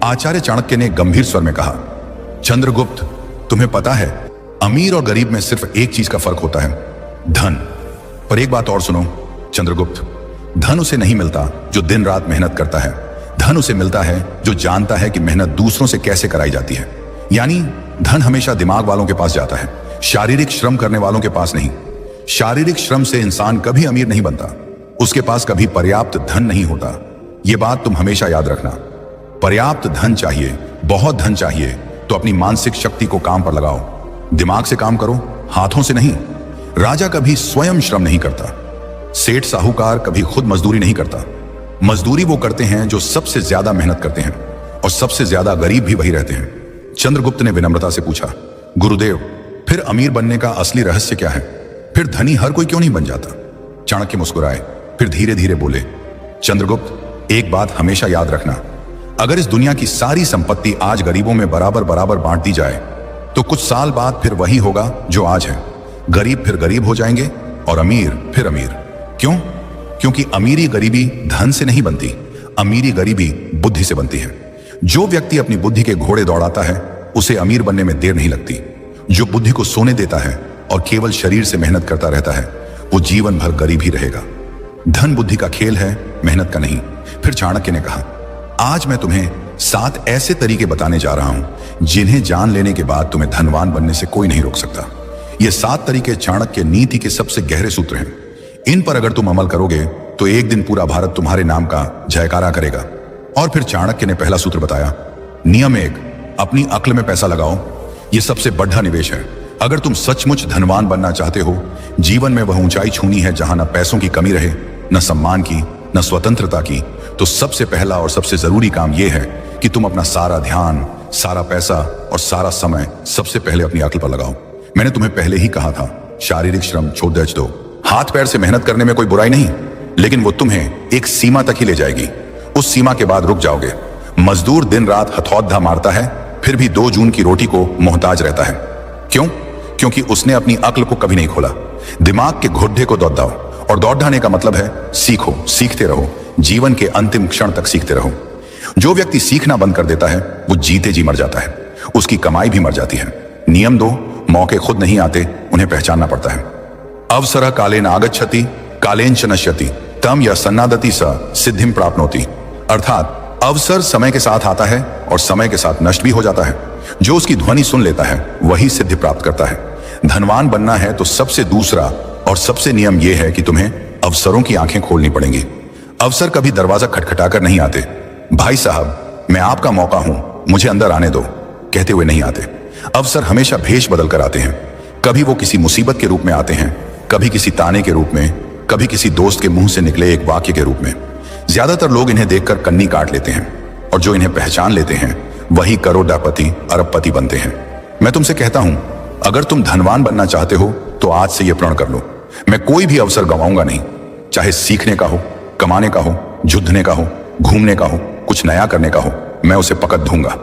आचार्य चाणक्य ने गंभीर स्वर में कहा, चंद्रगुप्त, तुम्हें पता है अमीर और गरीब में सिर्फ एक चीज का फर्क होता है, धन। पर एक बात और सुनो चंद्रगुप्त, धन उसे नहीं मिलता जो दिन रात मेहनत करता है। धन उसे मिलता है जो जानता है कि मेहनत दूसरों से कैसे कराई जाती है। यानी धन हमेशा दिमाग वालों के पास जाता है, शारीरिक श्रम करने वालों के पास नहीं। शारीरिक श्रम से इंसान कभी अमीर नहीं बनता, उसके पास कभी पर्याप्त धन नहीं होता। यह बात तुम हमेशा याद रखना। पर्याप्त धन चाहिए, बहुत धन चाहिए तो अपनी मानसिक शक्ति को काम पर लगाओ। दिमाग से काम करो, हाथों से नहीं। राजा कभी स्वयं श्रम नहीं करता, सेठ साहूकार कभी खुद मजदूरी नहीं करता। मजदूरी वो करते हैं जो सबसे ज्यादा मेहनत करते हैं, और सबसे ज्यादा गरीब भी वही रहते हैं। चंद्रगुप्त ने विनम्रता से पूछा, गुरुदेव, फिर अमीर बनने का असली रहस्य क्या है? फिर धनी हर कोई क्यों नहीं बन जाता? चाणक्य मुस्कुराए, फिर धीरे धीरे बोले, चंद्रगुप्त, एक बात हमेशा याद रखना, अगर इस दुनिया की सारी संपत्ति आज गरीबों में बराबर बराबर बांट दी जाए तो कुछ साल बाद फिर वही होगा जो आज है। गरीब फिर गरीब हो जाएंगे और अमीर फिर अमीर। क्यों? क्योंकि अमीरी गरीबी धन से नहीं बनती, अमीरी गरीबी बुद्धि से बनती है। जो व्यक्ति अपनी बुद्धि के घोड़े दौड़ाता है उसे अमीर बनने में देर नहीं लगती। जो बुद्धि को सोने देता है और केवल शरीर से मेहनत करता रहता है वो जीवन भर गरीब ही रहेगा। धन बुद्धि का खेल है, मेहनत का नहीं। फिर चाणक्य ने कहा, आज मैं तुम्हें 7 ऐसे तरीके बताने जा रहा हूं जिन्हें जान लेने के बाद तुम्हें धनवान बनने से कोई नहीं रोक सकता। ये 7 तरीके चाणक्य नीति के सबसे गहरे सूत्र हैं। इन पर अगर तुम अमल करोगे तो एक दिन पूरा भारत तुम्हारे नाम का जयकारा करेगा। और फिर चाणक्य ने पहला सूत्र बताया, नियम 1, अपनी अक्ल में पैसा लगाओ। यह सबसे बड़ा निवेश है। अगर तुम सचमुच धनवान बनना चाहते हो, जीवन में वह ऊंचाई छूनी है जहां न पैसों की कमी रहे, न सम्मान की, न स्वतंत्रता की, तो सबसे पहला और सबसे जरूरी काम यह है कि तुम अपना सारा ध्यान, सारा पैसा और सारा समय सबसे पहले अपनी अक्ल पर लगाओ। मैंने तुम्हें पहले ही कहा था, शारीरिक श्रम छोड़ दो। हाथ पैर से मेहनत करने में कोई बुराई नहीं, लेकिन वो तुम्हें एक सीमा तक ही ले जाएगी। उस सीमा के बाद रुक जाओगे। मजदूर दिन रात हथौड़ा मारता है, फिर भी 2 जून की रोटी को मोहताज रहता है। क्यों? क्योंकि उसने अपनी अक्ल को कभी नहीं खोला। दिमाग के घोड़े को दौड़ाओ, और दौड़ाने का मतलब है सीखो, सीखते रहो, जीवन के अंतिम क्षण तक सीखते रहो। जो व्यक्ति सीखना बंद कर देता है वो जीते जी मर जाता है, उसकी कमाई भी मर जाती है। नियम 2, मौके खुद नहीं आते, उन्हें पहचानना पड़ता है। अवसरः कालेन आगच्छति, कालेन च नश्यति, तम या सन्नादति स सिद्धिम प्राप्नोति। अर्थात अवसर समय के साथ आता है और समय के साथ नष्ट भी हो जाता है। जो उसकी ध्वनि सुन लेता है वही सिद्धि प्राप्त करता है। धनवान बनना है तो सबसे दूसरा और सबसे नियम यह है कि तुम्हें अवसरों की आंखें खोलनी पड़ेंगी। अवसर कभी दरवाजा खटखटाकर नहीं आते। भाई साहब, मैं आपका मौका हूं, मुझे अंदर आने दो, कहते हुए नहीं आते। अवसर हमेशा भेष बदल कर आते हैं। कभी वो किसी मुसीबत के रूप में आते हैं, कभी किसी ताने के रूप में, कभी किसी दोस्त के मुंह से निकले एक वाक्य के रूप में। ज्यादातर लोग इन्हें देखकर कन्नी काट लेते हैं, और जो इन्हें पहचान लेते हैं वही करोड़पति, अरबपति बनते हैं। मैं तुमसे कहता हूं, अगर तुम धनवान बनना चाहते हो तो आज से यह प्रण कर लो, मैं कोई भी अवसर गंवाऊंगा नहीं। चाहे सीखने का हो, कमाने का हो, जुद्धने का हो, घूमने का हो, कुछ नया करने का हो, मैं उसे पकड़ दूंगा।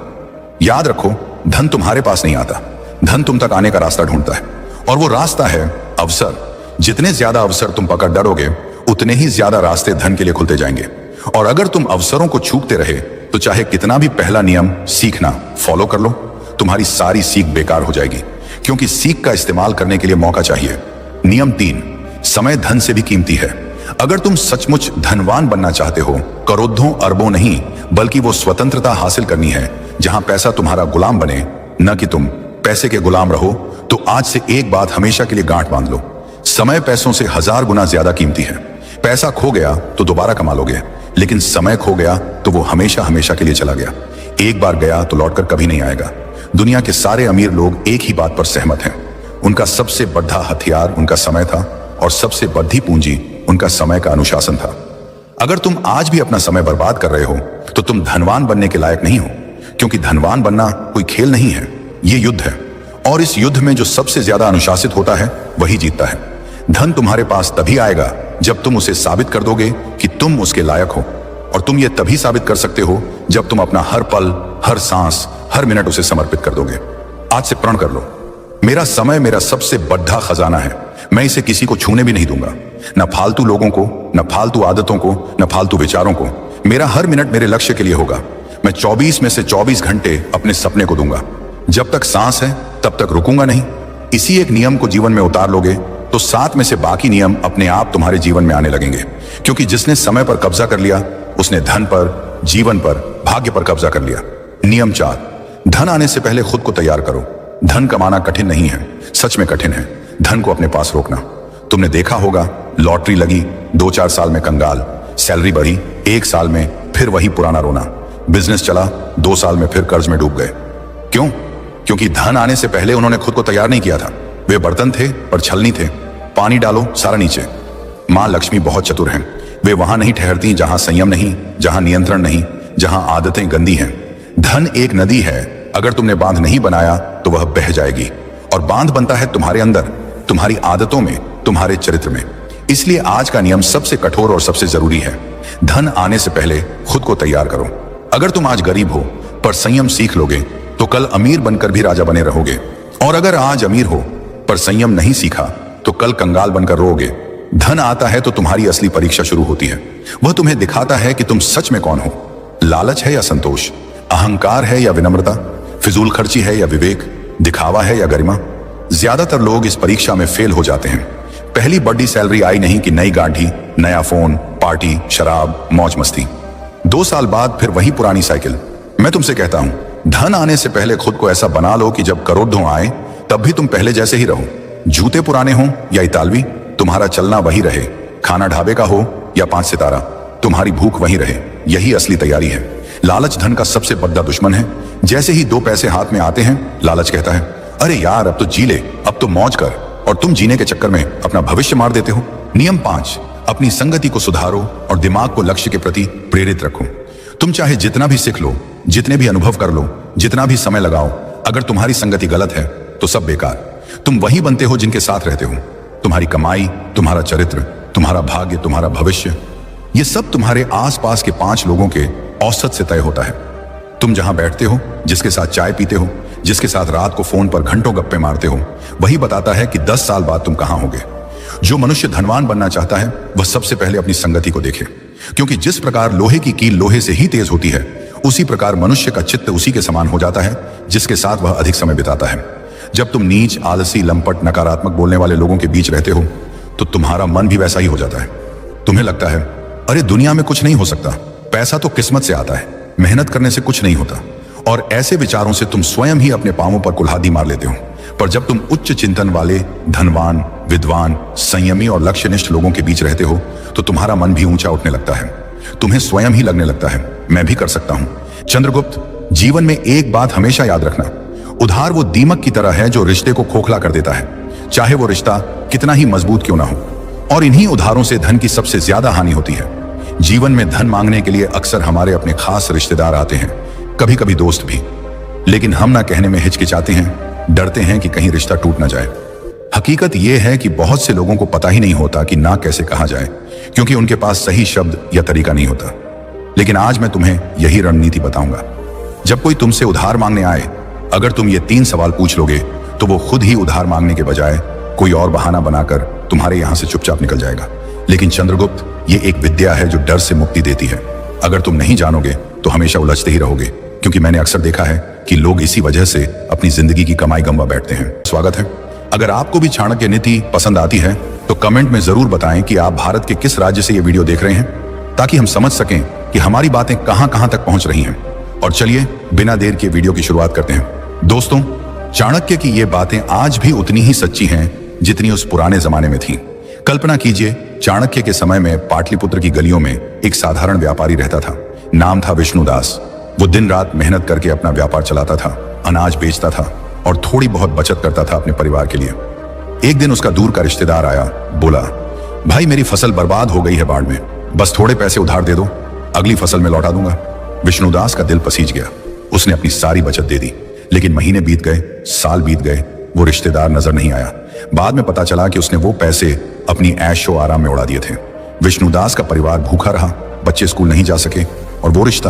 याद रखो, धन तुम्हारे पास नहीं आता, धन तुम तक आने का रास्ता ढूंढता है, और वो रास्ता है अवसर। जितने ज्यादा अवसर तुम पकड़ डरोगे उतने ही ज्यादा रास्ते धन के लिए खुलते जाएंगे। और अगर तुम अवसरों को चूकते रहे तो चाहे कितना भी पहला नियम सीखना फॉलो कर लो, तुम्हारी सारी सीख बेकार हो जाएगी, क्योंकि सीख का इस्तेमाल करने के लिए मौका चाहिए। नियम 3, समय धन से भी कीमती है। अगर तुम सचमुच धनवान बनना चाहते हो, करोड़ों अरबों नहीं, बल्कि वो स्वतंत्रता हासिल करनी है जहां पैसा तुम्हारा गुलाम बने, न कि तुम पैसे के गुलाम रहो, तो आज से एक बात हमेशा के लिए गांठ बांध लो, समय पैसों से 1000 गुना ज्यादा कीमती है। पैसा खो गया तो दोबारा कमा लोगे, लेकिन समय खो गया तो वो हमेशा हमेशा के लिए चला गया। एक बार गया तो लौटकर कभी नहीं आएगा। दुनिया के सारे अमीर लोग एक ही बात पर सहमत हैं, उनका सबसे बड़ा हथियार उनका समय था, और सबसे बड़ी पूंजी उनका समय का अनुशासन था। अगर तुम आज भी अपना समय बर्बाद कर रहे हो तो तुम धनवान बनने के लायक नहीं हो, क्योंकि धनवान बनना कोई खेल नहीं है, ये युद्ध है। और इस युद्ध में जो सबसे ज्यादा अनुशासित होता है वही जीतता है। धन तुम्हारे पास तभी आएगा जब तुम उसे साबित कर दोगे कि तुम उसके लायक हो, और तुम ये तभी साबित कर सकते हो जब तुम अपना हर पल, हर सांस, हर मिनट उसे समर्पित कर दोगे। आज से प्रण कर लो, मेरा समय मेरा सबसे बड़ा खजाना है, मैं इसे किसी को छूने भी नहीं दूंगा, न फालतू लोगों को, न फालतू आदतों को, न फालतू विचारों को। मेरा हर मिनट मेरे लक्ष्य के लिए होगा। मैं 24 में से 24 घंटे अपने सपने को दूंगा। जब तक सांस है तब तक रुकूंगा नहीं। इसी एक नियम को जीवन में उतार लोगे तो 7 में से बाकी नियम अपने आप तुम्हारे जीवन में आने लगेंगे। क्योंकि जिसने समय पर कब्जा कर लिया उसने धन पर, जीवन पर, भाग्य पर कब्जा कर लिया। नियम 4, धन आने से पहले खुद को तैयार करो। धन कमाना कठिन नहीं है, सच में कठिन है धन को अपने पास रोकना। तुमने देखा होगा, लॉटरी लगी, 2-4 साल में कंगाल, सैलरी बढ़ी, 1 साल में फिर वही पुराना रोना, बिजनेस चला, 2 साल में फिर कर्ज में डूब गए। क्यों? क्योंकि धन आने से पहले उन्होंने खुद को तैयार नहीं किया था। वे बर्तन थे पर छलनी थे। पानी डालो सारा नीचे। मां लक्ष्मी बहुत चतुर हैं। वे वहां नहीं ठहरती जहां संयम नहीं, जहां नियंत्रण नहीं, जहां आदतें गंदी हैं। धन एक नदी है, अगर तुमने बांध नहीं बनाया तो वह बह जाएगी। और बांध बनता है तुम्हारे अंदर, तुम्हारी आदतों में, तुम्हारे चरित्र में। इसलिए आज का नियम सबसे कठोर और सबसे जरूरी है। धन आने से पहले खुद को तैयार करो। अगर तुम आज गरीब हो पर संयम सीख लोगे तो कल अमीर बनकर भी राजा बने रहोगे। और अगर आज अमीर हो पर संयम नहीं सीखा तो कल कंगाल बनकर रोओगे। धन आता है तो तुम्हारी असली परीक्षा शुरू होती है। वह तुम्हें दिखाता है कि तुम सच में कौन हो। लालच है या संतोष, अहंकार है या विनम्रता, फिजूल खर्ची है या विवेक, दिखावा है या गरिमा। ज्यादातर लोग इस परीक्षा में फेल हो जाते हैं। पहली बड़ी सैलरी आई नहीं कि नई गाड़ी, नया फोन, पार्टी, शराब, मौज मस्ती। 2 साल बाद फिर वही पुरानी साइकिल। मैं तुमसे कहता हूं, धन आने से पहले खुद को ऐसा बना लो कि जब करोड़ों आए तब भी तुम पहले जैसे ही रहो। जूते पुराने हो या इतालवी, तुम्हारा चलना वही रहे। खाना ढाबे का हो या 5 सितारा, तुम्हारी भूख वही रहे। यही असली तैयारी है। लालच धन का सबसे बड़ा दुश्मन है। जैसे ही 2 पैसे हाथ में आते हैं, लालच कहता है, अरे यार अब तो जी ले, अब तो मौज कर। और तुम जीने के चक्कर में अपना भविष्य मार देते हो। नियम 5, अपनी संगति को सुधारो और दिमाग को लक्ष्य के प्रति प्रेरित रखो। तुम चाहे जितना भी सीख लो, जितने भी अनुभव कर लो, जितना भी समय लगाओ, अगर तुम्हारी संगति गलत है तो सब बेकार। तुम वही बनते हो जिनके साथ रहते हो। तुम्हारी कमाई, तुम्हारा चरित्र, तुम्हारा भाग्य, तुम्हारा भविष्य, ये सब तुम्हारे आसपास के 5 लोगों के औसत से तय होता है। तुम जहां बैठते हो, जिसके साथ चाय पीते हो, जिसके साथ रात को फोन पर घंटों गप्पे मारते हो, वही बताता है कि 10 साल बाद तुम कहां होगे। जो मनुष्य धनवान बनना चाहता है वह सबसे पहले अपनी संगति को देखे। क्योंकि जिस प्रकार लोहे की कील लोहे से ही तेज होती है, उसी प्रकार मनुष्य का चित्त उसी के समान हो जाता है जिसके साथ वह अधिक समय बिताता है। जब तुम नीच, आलसी, लंपट, नकारात्मक बोलने वाले लोगों के बीच रहते हो तो तुम्हारा मन भी वैसा ही हो जाता है। तुम्हें लगता है, अरे दुनिया में कुछ नहीं हो सकता, पैसा तो किस्मत से आता है, मेहनत करने से कुछ नहीं होता। और ऐसे विचारों से तुम स्वयं ही अपने पांवों पर कुल्हाड़ी मार लेते हो। पर जब तुम उच्च चिंतन वाले, धनवान, विद्वान, संयमी और लक्ष्यनिष्ठ लोगों के बीच रहते हो तो तुम्हारा मन भी ऊंचा उठने लगता है। तुम्हें स्वयं ही लगने लगता है, मैं भी कर सकता हूं। चंद्रगुप्त, जीवन में एक बात हमेशा याद रखना, उधार वो दीमक की तरह है जो रिश्ते को खोखला कर देता है, चाहे वो रिश्ता कितना ही मजबूत क्यों ना हो। और इन्हीं उधारों से धन की सबसे ज्यादा हानि होती है। जीवन में धन मांगने के लिए अक्सर हमारे अपने खास रिश्तेदार आते हैं, कभी कभी दोस्त भी। लेकिन हम ना कहने में हिचकिचाते हैं, डरते हैं कि कहीं रिश्ता टूट ना जाए। हकीकत यह है कि बहुत से लोगों को पता ही नहीं होता कि ना कैसे कहा जाए, क्योंकि उनके पास सही शब्द या तरीका नहीं होता। लेकिन आज मैं तुम्हें यही रणनीति बताऊंगा। जब कोई तुमसे उधार मांगने आए, अगर तुम ये 3 सवाल पूछ लोगे तो वो खुद ही उधार मांगने के बजाय कोई और बहाना बनाकर तुम्हारे यहां से चुपचाप निकल जाएगा। लेकिन चंद्रगुप्त, ये एक विद्या है जो डर से मुक्ति देती है। अगर तुम नहीं जानोगे तो हमेशा उलझते ही रहोगे, क्योंकि मैंने अक्सर देखा है कि लोग इसी वजह से अपनी जिंदगी की कमाई गंवा बैठते हैं। स्वागत है। अगर आपको भी चाणक्य नीति पसंद आती है तो कमेंट में जरूर बताएं कि आप भारत के किस राज्य से ये वीडियो देख रहे हैं, ताकि हम समझ सकें कि हमारी बातें कहां कहां तक पहुंच रही हैं। और चलिए बिना देर के वीडियो की शुरुआत करते हैं। दोस्तों, चाणक्य की ये बातें आज भी उतनी ही सच्ची हैं जितनी उस पुराने जमाने में थीं। कल्पना कीजिए, चाणक्य के समय में पाटलिपुत्र की गलियों में एक साधारण व्यापारी रहता था। नाम था विष्णुदास। वो दिन रात मेहनत करके अपना व्यापार चलाता था, अनाज बेचता था और थोड़ी बहुत बचत करता था अपने परिवार के लिए। एक दिन उसका दूर का रिश्तेदार आया, बोला, भाई मेरी फसल बर्बाद हो गई है बाढ़ में, बस थोड़े पैसे उधार दे दो, अगली फसल में लौटा दूंगा। विष्णुदास का दिल पसीज गया। उसने अपनी सारी बचत दे दी। लेकिन महीने बीत गए, साल बीत गए, वो रिश्तेदार नजर नहीं आया। बाद में पता चला कि उसने वो पैसे अपनी ऐशो आराम में उड़ा दिए थे। विष्णुदास का परिवार भूखा रहा, बच्चे स्कूल नहीं जा सके और वो रिश्ता,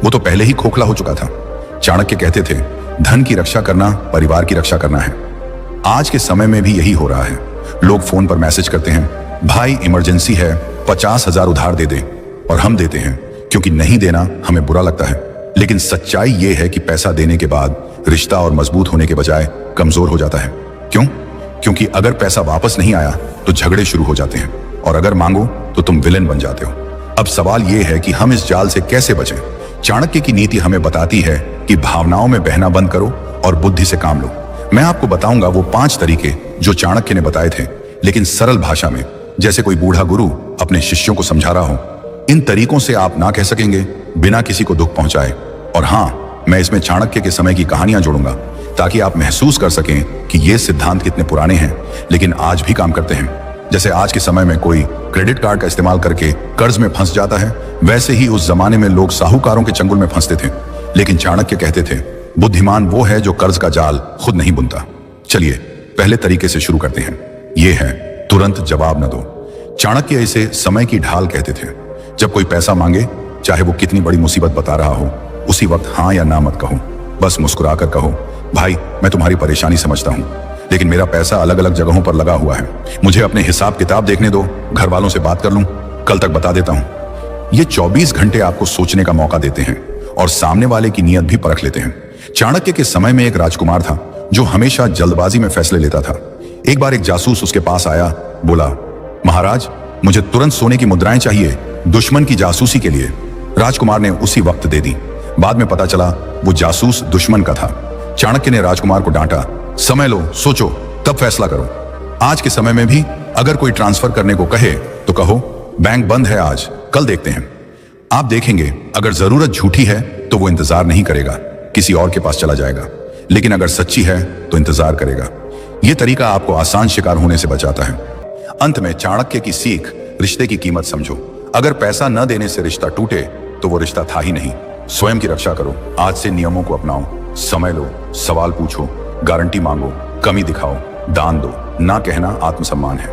वो तो पहले ही खोखला हो चुका था। चाणक्य कहते थे, धन की रक्षा करना परिवार की रक्षा करना है। आज के समय में भी यही हो रहा है। लोग फोन पर मैसेज करते हैं, भाई इमरजेंसी है, 50,000 उधार दे दे, और हम देते हैं क्योंकि नहीं देना हमें बुरा लगता है। लेकिन सच्चाई यह है कि पैसा देने के बाद रिश्ता और मजबूत होने के बजाय कमजोर हो जाता है। क्यों? क्योंकि अगर पैसा वापस नहीं आया तो झगड़े शुरू हो जाते हैं, और अगर मांगो तो तुम विलेन बन जाते हो। अब सवाल यह है कि हम इस जाल से कैसे बचें। चाणक्य की नीति हमें बताती है कि भावनाओं में बहना बंद करो और बुद्धि से काम लो। मैं आपको बताऊंगा वो 5 तरीके जो चाणक्य ने बताए थे, लेकिन सरल भाषा में, जैसे कोई बूढ़ा गुरु अपने शिष्यों को समझा रहा हो। इन तरीकों से आप ना कह सकेंगे बिना किसी को दुख पहुंचाए। और हाँ, मैं इसमें चाणक्य के समय की कहानियां जोड़ूंगा ताकि आप महसूस कर सकें कि ये सिद्धांत कितने पुराने हैं लेकिन आज भी काम करते हैं। जैसे आज के समय में कोई क्रेडिट कार्ड का इस्तेमाल करके कर्ज में फंस जाता है, वैसे ही उस जमाने में लोग साहूकारों के चंगुल में फंसते थे। लेकिन चाणक्य कहते थे, बुद्धिमान वो है जो कर्ज का जाल खुद नहीं बुनता। चलिए पहले तरीके से शुरू करते हैं। यह है तुरंत जवाब न दो। चाणक्य इसे समय की ढाल कहते थे। जब कोई पैसा मांगे, चाहे वो कितनी बड़ी मुसीबत बता रहा हो, उसी वक्त हाँ या ना मत कहो। बस मुस्कुराकर कहो, भाई मैं तुम्हारी परेशानी समझता हूं, लेकिन मेरा पैसा अलग अलग जगहों पर लगा हुआ है। मुझे अपने हिसाब किताब देखने दो, घर वालों से बात कर लूं, कल तक बता देता हूं। ये 24 घंटे आपको सोचने का मौका देते हैं और सामने वाले की नीयत भी परख लेते हैं। चाणक्य के समय में एक राजकुमार था जो हमेशा जल्दबाजी में फैसले लेता था। एक बार एक जासूस उसके पास आया, बोला, महाराज मुझे तुरंत सोने की मुद्राएं चाहिए, दुश्मन की जासूसी के लिए। राजकुमार ने उसी वक्त दे दी। बाद में पता चला वो जासूस दुश्मन का था। चाणक्य ने राजकुमार को डांटा, समय लो, सोचो, तब फैसला करो। आज के समय में भी अगर कोई ट्रांसफर करने को कहे तो कहो, बैंक बंद है आज, कल देखते हैं। आप देखेंगे अगर जरूरत झूठी है तो वो इंतजार नहीं करेगा, किसी और के पास चला जाएगा। लेकिन अगर सच्ची है तो इंतजार करेगा। यह तरीका आपको आसान शिकार होने से बचाता है। अंत में चाणक्य की सीख, रिश्ते की कीमत समझो। अगर पैसा न देने से रिश्ता टूटे तो वो रिश्ता था ही नहीं। स्वयं की रक्षा करो। आज से नियमों को अपनाओ। समय लो, सवाल पूछो, गारंटी मांगो, कमी दिखाओ, दान दो। ना कहना आत्मसम्मान है।